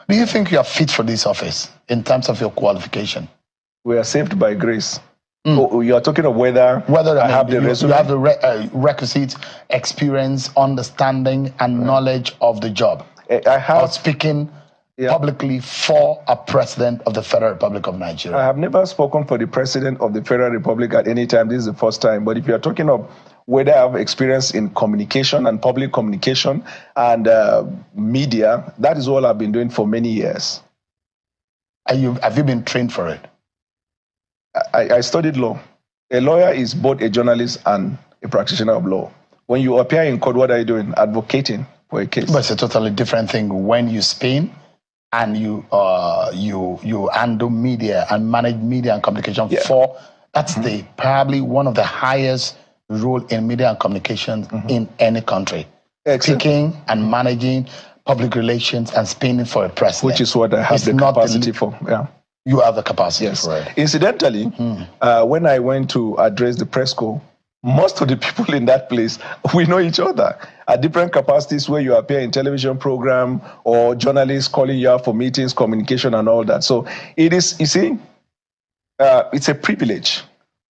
do you think you are fit for this office in terms of your qualification? We are saved by grace. You are talking of whether I have the resume? You have the requisite experience, understanding, and knowledge of the job. I have speaking publicly for a president of the Federal Republic of Nigeria. I have never spoken for the president of the Federal Republic at any time. This is the first time. But if you are talking of whether I have experience in communication and public communication and media, that is all I've been doing for many years. Have you been trained for it? I studied law. A lawyer is both a journalist and a practitioner of law. When you appear in court, what are you doing? Advocating for a case. But it's a totally different thing when you spin and you handle media and manage media and communication for. That's probably one of the highest role in media and communication in any country. Speaking and managing public relations and spinning for a president. Which is what I have the capacity for. Yeah. You have the capacity for it. Incidentally, when I went to address the press corps, most of the people in that place, we know each other at different capacities where you appear in television program or journalists calling you out for meetings, communication and all that. So it is, you see, it's a privilege,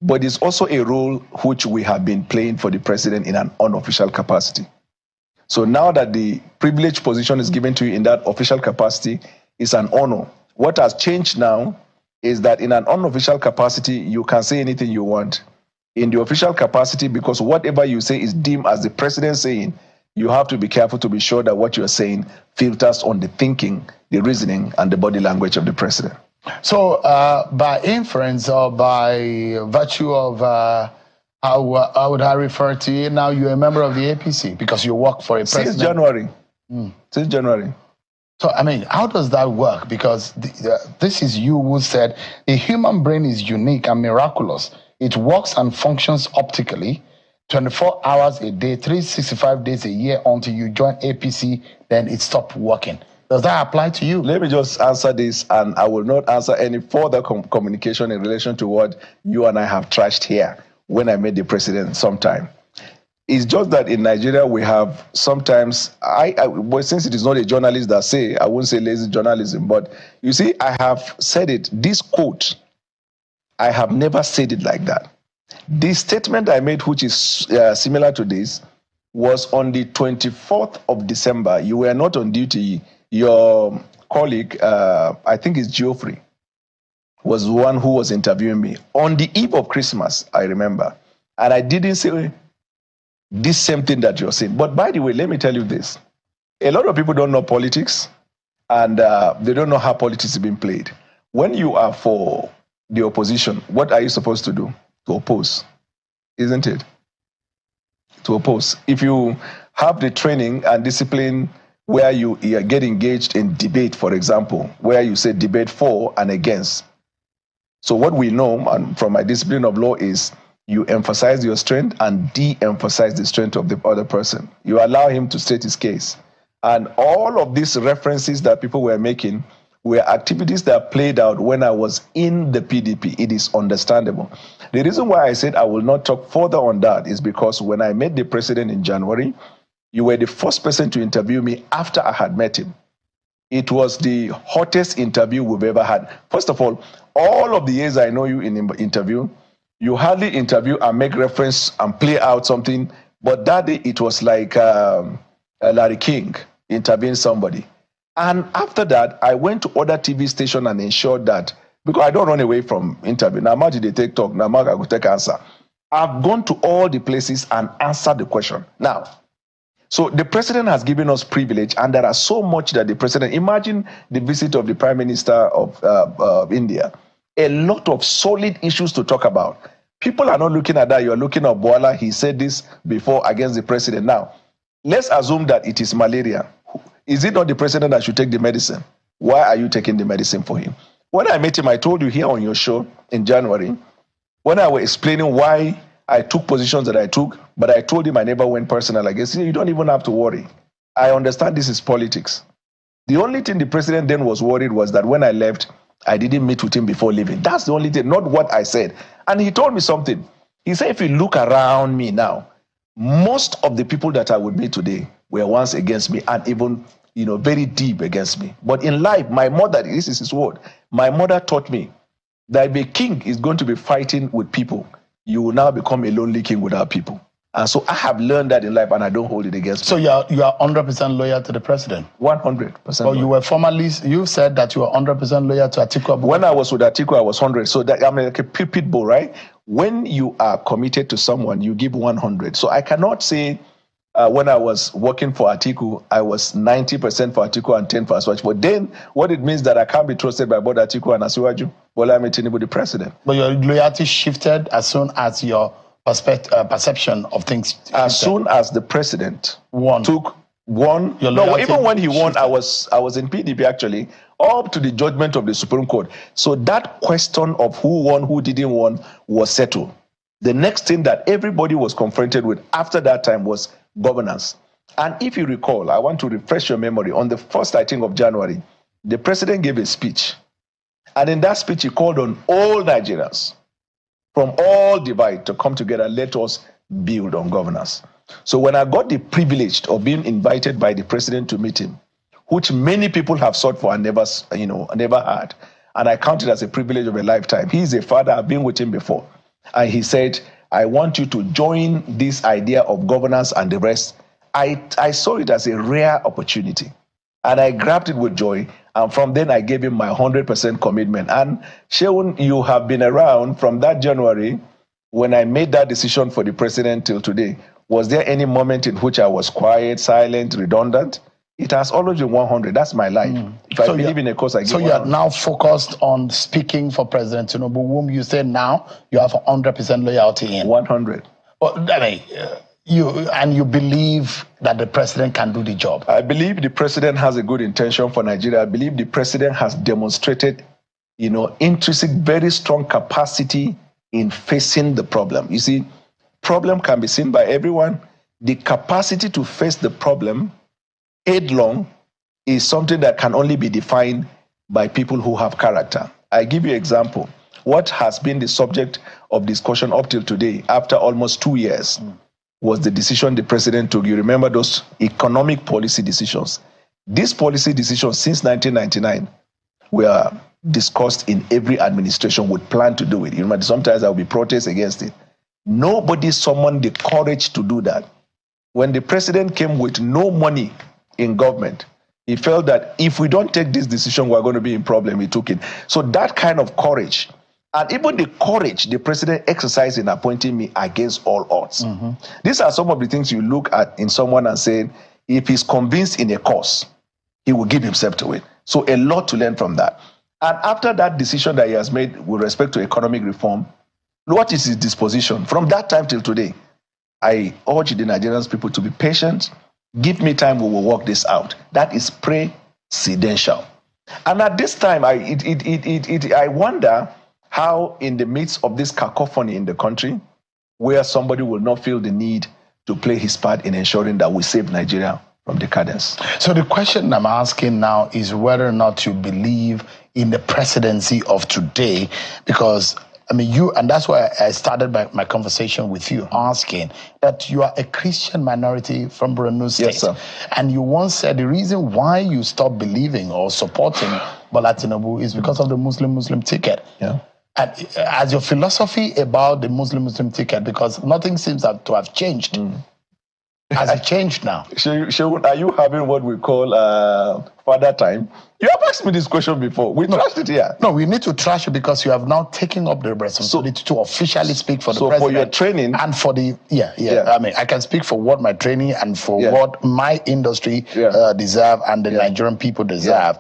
but it's also a role which we have been playing for the president in an unofficial capacity. So now that the privileged position is given to you in that official capacity, it's an honor. What has changed now is that in an unofficial capacity, you can say anything you want. In the official capacity, because whatever you say is deemed as the president saying, you have to be careful to be sure that what you're saying filters on the thinking, the reasoning, and the body language of the president. So by inference or by virtue of how would I refer to you now, you're a member of the APC because you work for a president? Since January. Since January. So, I mean, how does that work? Because this is you who said the human brain is unique and miraculous. It works and functions optically 24 hours a day, 365 days a year until you join APC, then it stopped working. Does that apply to you? Let me just answer this, and I will not answer any further communication in relation to what you and I have trashed here when I met the president sometime. It's just that in Nigeria, we have sometimes, well, since it is not a journalist that say, I won't say lazy journalism, but you see, I have said it, this quote, I have never said it like that. The statement I made, which is similar to this, was on the 24th of December. You were not on duty. Your colleague, I think it's Geoffrey, was the one who was interviewing me on the eve of Christmas, I remember. And I didn't say this same thing that you're saying. But by the way, let me tell you this. A lot of people don't know politics, and they don't know how politics is being played. When you are for the opposition, what are you supposed to do? To oppose, isn't it? To oppose. If you have the training and discipline where you get engaged in debate, for example, where you say debate for and against. So what we know, and from my discipline of law, is you emphasize your strength and de-emphasize the strength of the other person. You allow him to state his case. And all of these references that people were making were activities that played out when I was in the PDP. It is understandable. The reason why I said I will not talk further on that is because when I met the president in January, you were the first person to interview me after I had met him. It was the hottest interview we've ever had. First of all of the years I know you in interview, you hardly interview and make reference and play out something. But that day, it was like Larry King interviewing somebody. And after that, I went to other TV stations and ensured that, because I don't run away from interview. Now, much they take talk, now I go take answer. I've gone to all the places and answered the question. Now, so the president has given us privilege, and there are so much that the president, imagine the visit of the Prime Minister of India, a lot of solid issues to talk about. People are not looking at that. You're looking at Bwala. He said this before against the president. Now, let's assume that it is malaria. Is it not the president that should take the medicine? Why are you taking the medicine for him? When I met him, I told you here on your show in January, when I was explaining why I took positions that I took, but I told him I never went personal. I guess you don't even have to worry. I understand this is politics. The only thing the president then was worried was that when I left, I didn't meet with him before leaving. That's the only thing, not what I said. And he told me something. He said, if you look around me now, most of the people that I would meet today were once against me and even very deep against me. But in life, my mother, this is his word, my mother taught me that if a king is going to be fighting with people, you will now become a lonely king without people. And so I have learned that in life, and I don't hold it against me. So you are 100% loyal to the president? 100%. Well, you were formerly, you said that you were 100% loyal to Atiku Abubakar. When I was with Atiku, I was 100. So that I'm like a pit bull, right? When you are committed to someone, you give 100. So I cannot say when I was working for Atiku, I was 90% for Atiku and 10% for Asiwaju. But then what it means that I can't be trusted by both Atiku and Asiwaju, Bola Tinubu, the president. But your loyalty shifted as soon as your perception of things shifted. As soon as the president won. No, even when he won, I was in PDP actually, up to the judgment of the Supreme Court. So that question of who won, who didn't won was settled. The next thing that everybody was confronted with after that time was governance. And if you recall, I want to refresh your memory, on the 1st, I think, of January, the president gave a speech. And in that speech, he called on all Nigerians from all divide to come together, let us build on governance. So when I got the privilege of being invited by the president to meet him, which many people have sought for and never had, and I count it as a privilege of a lifetime. He's a father, I've been with him before. And he said, I want you to join this idea of governance and the rest. I saw it as a rare opportunity. And I grabbed it with joy. And from then, I gave him my 100% commitment. And Seun, you have been around from that January when I made that decision for the president till today. Was there any moment in which I was quiet, silent, redundant? It has always been 100. That's my life. If I believe in a cause, I give 100. So you are now focused on speaking for President Tinubu, whom you say now you have 100% loyalty in. 100. Well, I mean, you believe that the president can do the job? I believe the president has a good intention for Nigeria. I believe the president has demonstrated, intrinsic, very strong capacity in facing the problem. You see, problem can be seen by everyone. The capacity to face the problem headlong is something that can only be defined by people who have character. I give you an example. What has been the subject of discussion up till today, after almost 2 years, was the decision the president took. You remember those economic policy decisions. These policy decisions since 1999 were discussed in every administration, would plan to do it. You remember, sometimes there will be protests against it. Nobody summoned the courage to do that. When the president came with no money in government, he felt that if we don't take this decision, we're going to be in problem. He took it. So that kind of courage, and even the courage the president exercised in appointing me against all odds. These are some of the things you look at in someone and say, if he's convinced in a cause, he will give himself to it. So a lot to learn from that. And after that decision that he has made with respect to economic reform, what is his disposition? From that time till today, I urge the Nigerian people to be patient. Give me time, we will work this out. That is precedential. And at this time, I wonder how in the midst of this cacophony in the country, where somebody will not feel the need to play his part in ensuring that we save Nigeria from decadence. So the question I'm asking now is whether or not you believe in the presidency of today, because I mean, and that's why I started my conversation with you, asking that you are a Christian minority from Borno State. Yes, sir. And you once said the reason why you stopped believing or supporting Bola Tinubu is because of the Muslim ticket. Yeah. And as your philosophy about the Muslim ticket, because nothing seems to have changed. Has it changed now? Seun, are you having what we call father time? You have asked me this question before. We trashed it here. No, we need to trash it because you have now taken up the responsibility to officially speak for the president. So for your training. And for the, I mean, I can speak for what my training and for what my industry deserve and the Nigerian people deserve.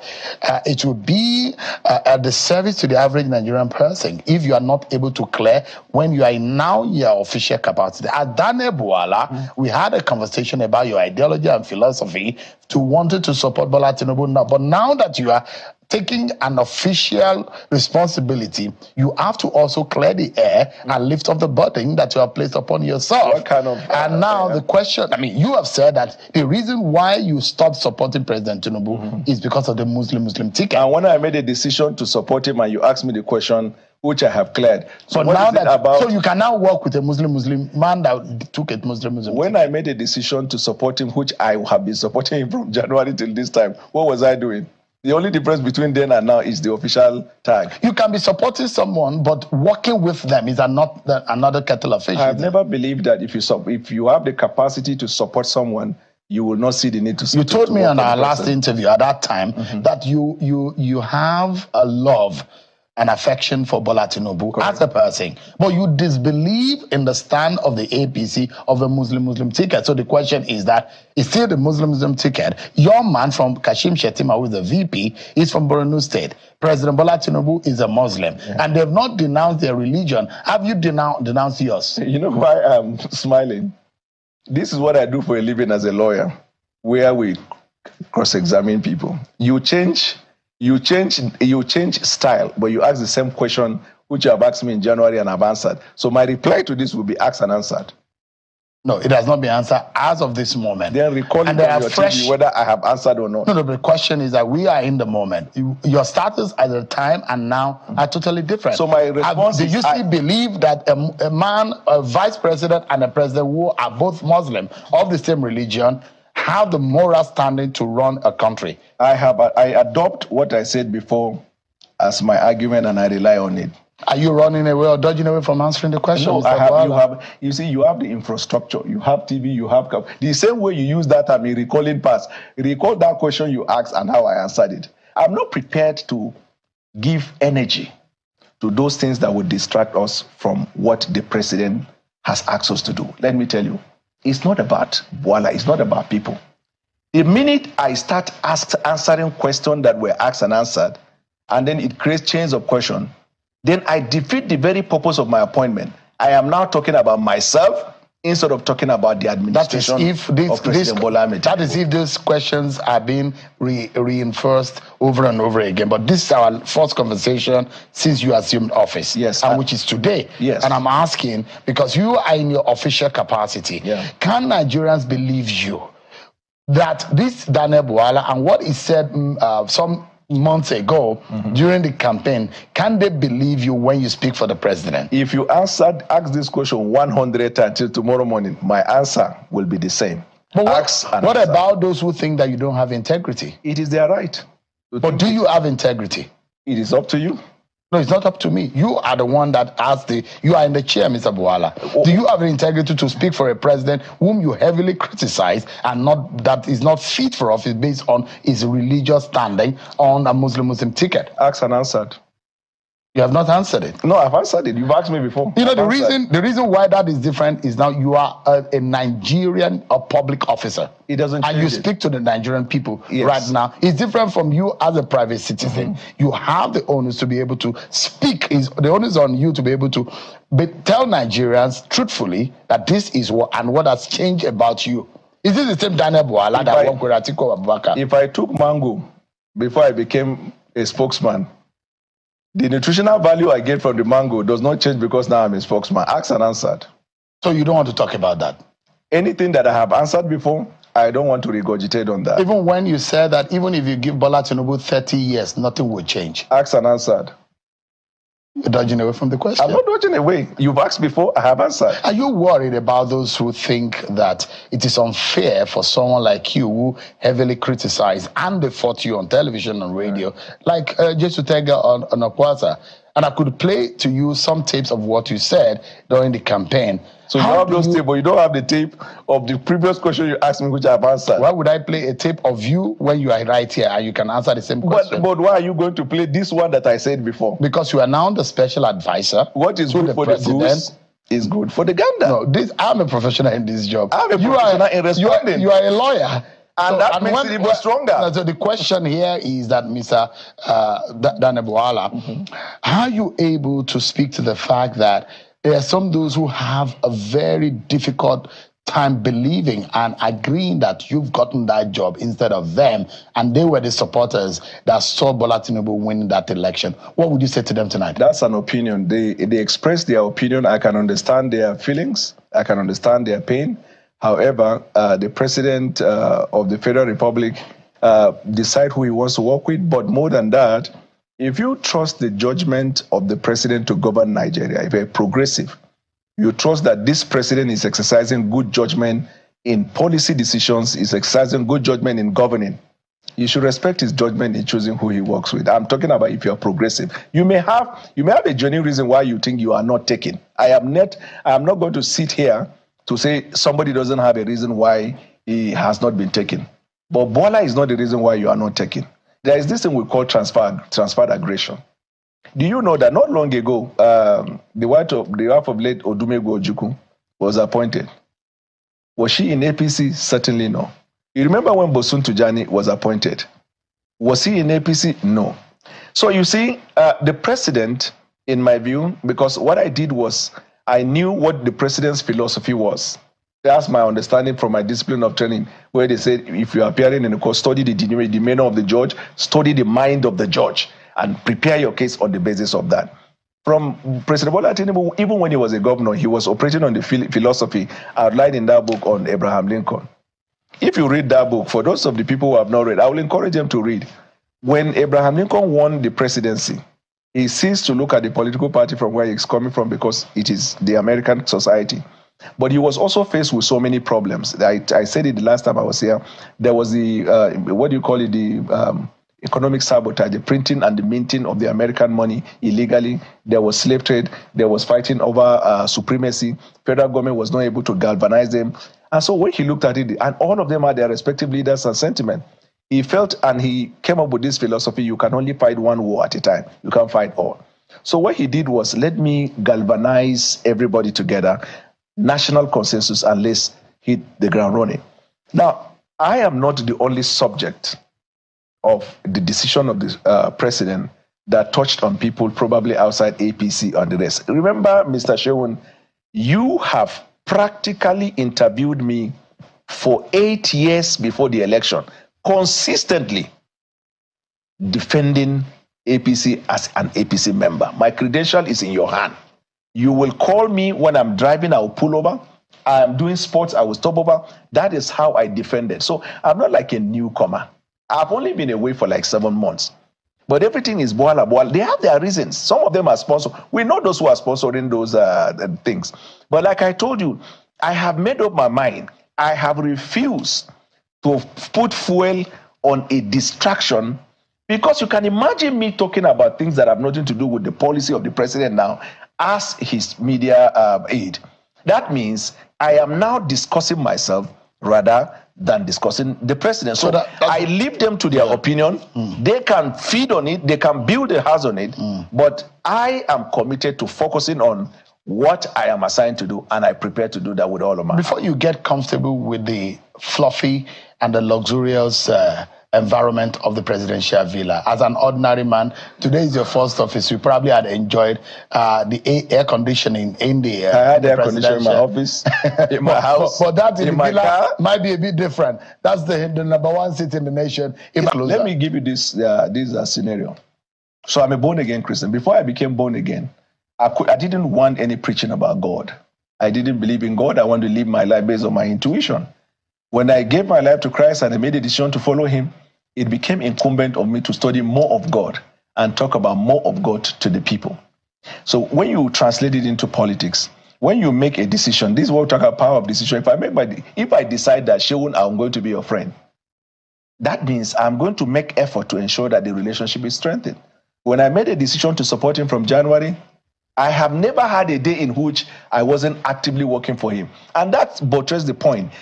It would be at the service to the average Nigerian person if you are not able to clear when you are in now your official capacity. At Bwala, we had a conversation about your ideology and philosophy to wanted to support Bola Tinubu now. But now that you are taking an official responsibility, you have to also clear the air and lift up the burden that you have placed upon yourself. What kind of, and now the question, I mean, you have said that the reason why you stopped supporting President Tinubu is because of the Muslim ticket. And when I made a decision to support him and you asked me the question, which I have cleared. So now so you can now work with a Muslim man that took a Muslim When I made a decision to support him, which I have been supporting him from January till this time, what was I doing? The only difference between then and now is the official tag. You can be supporting someone, but working with them is another kettle of fish. I've never believed that if you have the capacity to support someone, you will not see the need to support. You told me on our last interview at that time that you have a love and affection for Bola Tinubu as a person, but you disbelieve in the stand of the APC of a Muslim ticket. So the question is that it's still the Muslim ticket. Your man from Kashim Shettima, who is the VP, is from Borno State. President Bola Tinubu is a Muslim, and they've not denounced their religion. Have you denounced yours? You know why I'm smiling? This is what I do for a living as a lawyer, where we cross-examine people. You change style, but you ask the same question which you have asked me in January and I've answered. So my reply to this will be asked and answered. No, it has not been answered as of this moment. Then recall on your TV whether I have answered or not. No, the question is that we are in the moment. Your status at the time and now are totally different. So my response is... Do you still believe that a man, a vice president and a president who are both Muslim, of the same religion, have the moral standing to run a country? I adopt what I said before as my argument and I rely on it. Are you running away or dodging away from answering the question? No, you have the infrastructure, you have TV, you have... The same way you use that time in recalling past, recall that question you asked and how I answered it. I'm not prepared to give energy to those things that would distract us from what the president has asked us to do. Let me tell you, it's not about Bwala, it's not about people. The minute I start answering questions that were asked and answered, and then it creates chains of question, then I defeat the very purpose of my appointment. I am now talking about myself instead of talking about the administration of President Bola Tinubu. That is if these questions are being reinforced over and over again. But this is our first conversation since you assumed office. Yes. And which is today. Yes. And I'm asking, because you are in your official capacity, can Nigerians believe you that this Daniel Bwala and what he said some months ago during the campaign, can they believe you when you speak for the president? If you ask this question 100 times till tomorrow morning, my answer will be the same. But what about those who think that you don't have integrity? It is their right. But do you have integrity? It is up to you. No, it's not up to me. You are the one that asked you are in the chair, Mr. Bwala. Do you have the integrity to speak for a president whom you heavily criticize and that is not fit for office based on his religious standing on a Muslim ticket? Asked and answered. You have not answered it. No, I've answered it. You've asked me before. You know, the reason why that is different is now you are a Nigerian public officer. It doesn't change. And you speak to the Nigerian people right now. It's different from you as a private citizen. You have the onus to be able to speak. The onus on you to be able to tell Nigerians truthfully that this is what has changed about you. Is this the same Daniel Bwala that worked with Atiku Abubakar? If I took mango before I became a spokesman, the nutritional value I get from the mango does not change because now I'm a spokesman. Asked and answered. So you don't want to talk about that? Anything that I have answered before, I don't want to regurgitate on that. Even when you said that even if you give Bola Tinubu 30 years, nothing will change. Asked and answered. You're dodging away from the question. I'm not dodging away. You've asked before, I have answered. Are you worried about those who think that it is unfair for someone like you who heavily criticize and they fought you on television and radio, like Jesutega on Okwasa? And I could play to you some tapes of what you said during the campaign. So you have those tapes, but you don't have the tape of the previous question you asked me, which I've answered. Why would I play a tape of you when you are right here and you can answer the same question? But why are you going to play this one that I said before? Because you are now the special advisor. What is good for the goose is good for the gander. No, I'm a professional in this job. I'm a professional in responding. You are a lawyer. And that makes it even stronger. So the question here is that, Mr. Daniel Bwala, how are you able to speak to the fact that there are some those who have a very difficult time believing and agreeing that you've gotten that job instead of them, and they were the supporters that saw Bola Tinubu win that election. What would you say to them tonight? That's an opinion. They express their opinion. I can understand their feelings. I can understand their pain. However, the president of the Federal Republic decide who he wants to work with. But more than that, if you trust the judgment of the president to govern Nigeria, if you're progressive, you trust that this president is exercising good judgment in policy decisions, is exercising good judgment in governing, you should respect his judgment in choosing who he works with. I'm talking about if you're progressive. You may have a genuine reason why you think you are not taken. I am not going to sit here to say somebody doesn't have a reason why he has not been taken. But Bola is not the reason why you are not taken. There is this thing we call transferred aggression. Do you know that not long ago, the wife of late Odumegwu Ojukwu was appointed? Was she in APC? Certainly no. You remember when Bosun Tujani was appointed? Was he in APC? No. So you see, the president, in my view, because what I did was I knew what the president's philosophy was. That's my understanding from my discipline of training, where they said, if you are appearing in a court, study the demeanor of the judge, study the mind of the judge, and prepare your case on the basis of that. From President Bola Tinubu, even when he was a governor, he was operating on the philosophy outlined in that book on Abraham Lincoln. If you read that book, for those of the people who have not read, I will encourage them to read. When Abraham Lincoln won the presidency, he ceased to look at the political party from where he's coming from because it is the American society. But he was also faced with so many problems. I said it the last time I was here. There was the, the economic sabotage, the printing and the minting of the American money illegally. There was slave trade. There was fighting over supremacy. Federal government was not able to galvanize them. And so when he looked at it, and all of them had their respective leaders and sentiment, he felt, and he came up with this philosophy, you can only fight one war at a time. You can't fight all. So what he did was, let me galvanize everybody together, national consensus, and let's hit the ground running. Now, I am not the only subject of the decision of the president that touched on people probably outside APC and the rest. Remember, Mr. Seun, you have practically interviewed me for 8 years before the election, consistently defending APC as an APC member. My credential is in your hand. You will call me when I'm driving, I will pull over. I'm doing sports, I will stop over. That is how I defended. So I'm not like a newcomer. I've only been away for like 7 months. But everything is Bwala. They have their reasons. Some of them are sponsored. We know those who are sponsoring those things. But like I told you, I have made up my mind. I have refused to put fuel on a distraction, because you can imagine me talking about things that have nothing to do with the policy of the president now as his media aide. That means I am now discussing myself rather than discussing the president. So I leave them to their opinion. They can feed on it. They can build a house on it. But I am committed to focusing on what I am assigned to do, and I prepare to do that with all of my heart. Before you get comfortable with the fluffy and the luxurious environment of the presidential villa, as an ordinary man, today is your first office. You probably had enjoyed the air conditioning in the I had air conditioning in my office, in my house, but that in my villa car might be a bit different. That's the number one city in the nation. Let me give you this scenario. So I'm a born-again Christian. Before I became born again, I didn't want any preaching about God. I didn't believe in God. I wanted to live my life based on my intuition. When I gave my life to Christ and I made a decision to follow him, it became incumbent on me to study more of God and talk about more of God to the people. So when you translate it into politics, when you make a decision, this is what we talk about, power of decision. If I decide that Seun, I'm going to be your friend, that means I'm going to make effort to ensure that the relationship is strengthened. When I made a decision to support him from January, I have never had a day in which I wasn't actively working for him. And that buttressed the point.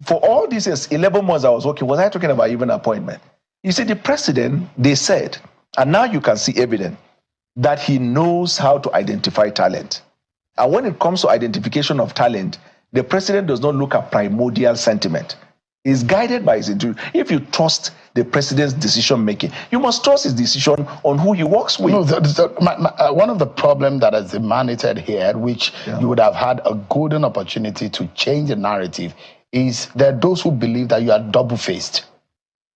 For all these 11 months I was working, was I talking about even appointment? You see, the president, they said, and now you can see evidence, that he knows how to identify talent. And when it comes to identification of talent, the president does not look at primordial sentiment. Is guided by his intuition. If you trust the president's decision making, you must trust his decision on who he works with. No, one of the problems that has emanated here, which you would have had a golden opportunity to change the narrative, is there are those who believe that you are double-faced.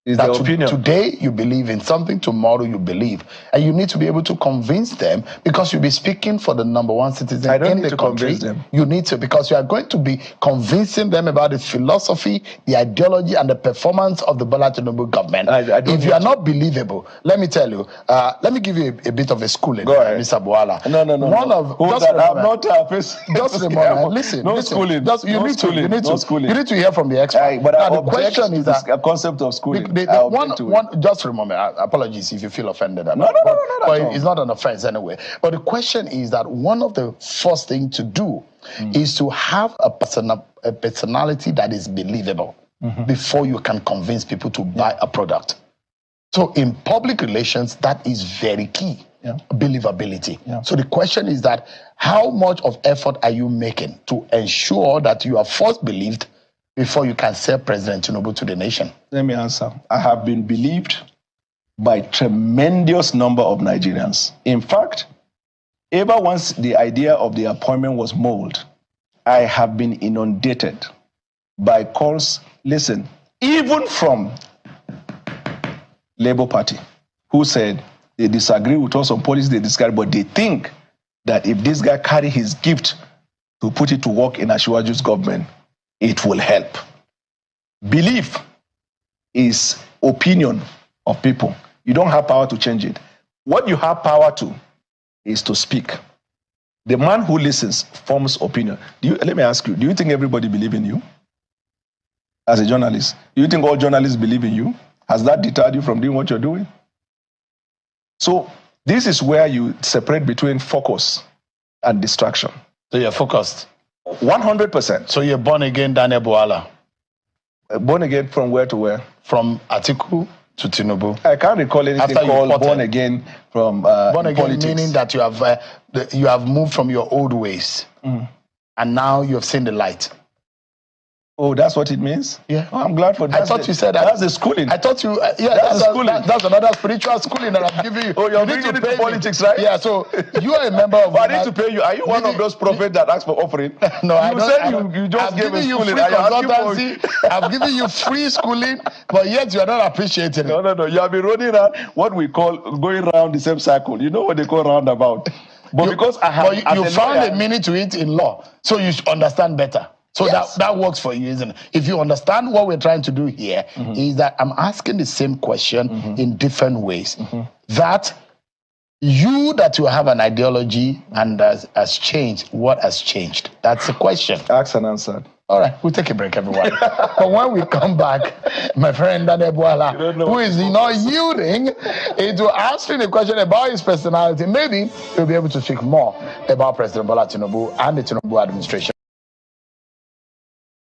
Is their opinion. Today you believe in something, tomorrow you believe. And you need to be able to convince them, because you'll be speaking for the number one citizen in the country. You need to, because you are going to be convincing them about the philosophy, the ideology, and the performance of the Bola Tinubu government. If you are not believable, let me tell you, let me give you a bit of a schooling. Go ahead. Mr. Bwala. No. Just a moment. Listen. No schooling. You need to hear from the expert. But now, the question is that a concept of schooling. Just remember, apologies if you feel offended. No, it's not an offense anyway. But the question is that one of the first things to do is to have a personality that is believable before you can convince people to buy a product. So in public relations, that is very key. Believability. So the question is that how much of effort are you making to ensure that you are first believed before you can sell President Tinubu to the nation? Let me answer. I have been believed by tremendous number of Nigerians. In fact, ever once the idea of the appointment was molded, I have been inundated by calls, listen, even from Labour Party, who said they disagree with us on policy, they disagree, but they think that if this guy carry his gift to put it to work in Asiwaju's government, it will help. Belief is opinion of people. You don't have power to change it. What you have power to is to speak. The man who listens forms opinion. Let me ask you, do you think everybody believes in you? As a journalist, do you think all journalists believe in you? Has that deterred you from doing what you're doing? So this is where you separate between focus and distraction. So you're focused. 100%. So you're born again, Daniel Bwala. Born again from where to where? From Atiku to Tinubu. I can't recall anything called born again from born again politics. Meaning that you have moved from your old ways, and now you have seen the light. Oh, that's what it means? Yeah. Oh, I'm glad for that. I thought you said that. That's the schooling. I thought you, that's another spiritual schooling that I'm giving you. Oh, you're bringing it to politics, right? Yeah, so you are a member of... I need to pay you. Are you one of those prophets that ask for offering? No, I don't. You said you just gave me schooling. I've given you free schooling, but yet you're not appreciating it. No. You have been running around what we call going around the same circle. You know what they call roundabout. But because I have... But you found a meaning to it in law, so you should understand better. So yes, that works for you, isn't it? If you understand what we're trying to do here, is that I'm asking the same question in different ways. That you have an ideology and has changed. What has changed? That's the question. Asked and answered. All right, we'll take a break, everyone. But when we come back, my friend Daniel Bwala, who is not yielding into answering a question about his personality, maybe he'll be able to speak more about President Bola Tinubu and the Tinubu administration.